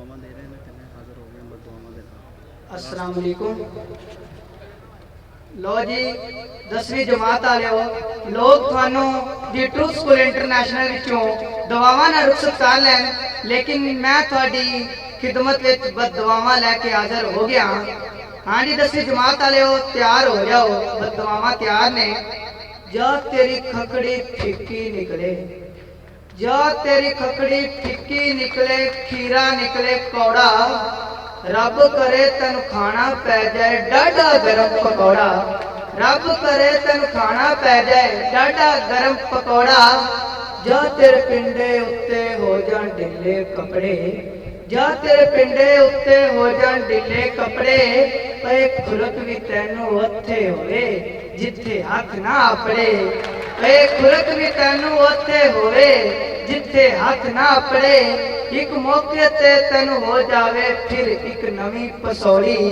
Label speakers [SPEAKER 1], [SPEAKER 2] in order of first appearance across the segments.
[SPEAKER 1] ਦੁਆਵਾਂ ਦੇ ਰਹੇ ਨੇ ਕਿੰਨੇ ਹਾਜ਼ਰ ਹੋ ਗਏ ਦੁਆਵਾਂ ਦੇ ਨਾਲ।
[SPEAKER 2] अस्सलाम वालेकुम। लो जी 10वीं जमात वाले लोग थानू जी ट्रू स्कूल इंटरनेशनल विचों दुआवां नाल रुखसत कर लैन, लेकिन मैं थोड़ी खिदमत विच बददुआवां लैके हाज़र हो गया। हाँ जी 10वीं जमात वाले तैयार हो जाओ, बददुआवां तैयार ने। जा तेरी खकड़ी फिक्की निकले, जा तेरी खकड़ी फिक्की निकले, खीरा निकले कौड़ा, रब करे तेन खाना पै जाए डाढ़ा गरम पकौड़ा। रब करे तेन खाना पै जाए डाढ़ा गरम पकौड़ा। जा तेरे पिंडे उत्ते हो जान ढिले कपड़े, जा तेरे पिंडे उत्ते हो जान ढिले कपड़े। पे खुरक भी तैनू उत्थे होवे जिथे हाथ ना अपड़े, पे खुरक भी तैनू उत्थे होवे जिथे हाथ ना अपड़े। एक मौके ते तेन हो जावे फिर एक नवी पसौड़ी,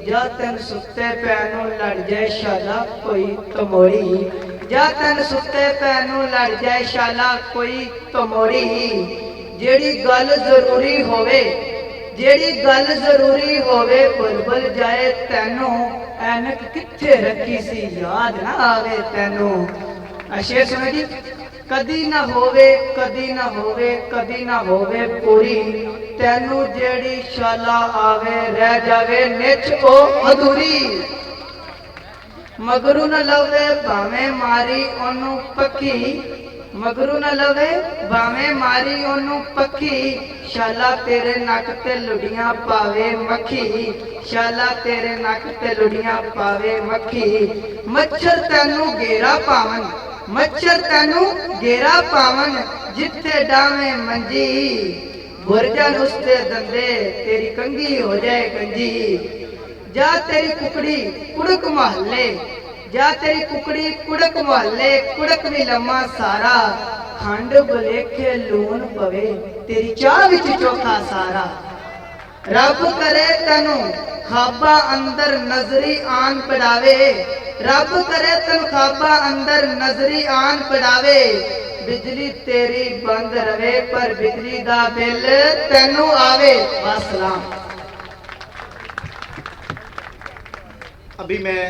[SPEAKER 2] जा तेन सुते पैनू लड़ जाए शाला कोई तमोड़ी, जा तेन सुते पैनू लड़ जाए शाला कोई तमोड़ी। जेड़ी गल जरूरी होवे, जेड़ी गल जरूरी होवे बुलबुल जाए तैनू, ऐनक किथे रखी सी याद ना आवे तैनू। शेर सुनो जी। कदी ना होवे, कदी ना होवे, कदी ना होवे पूरी, तैनू जेड़ी शाला आवे रह जावे निच ओ अधूरी। मगरू न लवे भावे मारी ओनू पक्की, मगरू न लवे भावे मारी ओनू पक्की। शाला तेरे नक ते लुड़ियां पावे मक्खी, शाला तेरे नक ते लुड़ियां पावे मक्खी। मच्छर तैनू घेरा पावन, मच्छर तैनू घेरा पावन जिथे डावे मंजी। बुरजन उसते दंदे तेरी कंगी हो जाए गंजी। जा तेरी कुकड़ी कुड़क महल्ले, जा तेरी कुकड़ी कुड़क महल्ले, कुड़क भी लम्मा सारा। खंड बलेखे लून पवे तेरी चाह विच चोखा सारा। रब करे तैनू खाबा अंदर नजरी आन पड़ावे, रब करे तेन खाबा अंदर नजरी आन पड़ावे। बिजली तेरी बंद रवे पर बिजली दा बिल तैनू आवे। वासलाम।
[SPEAKER 3] अभी मैं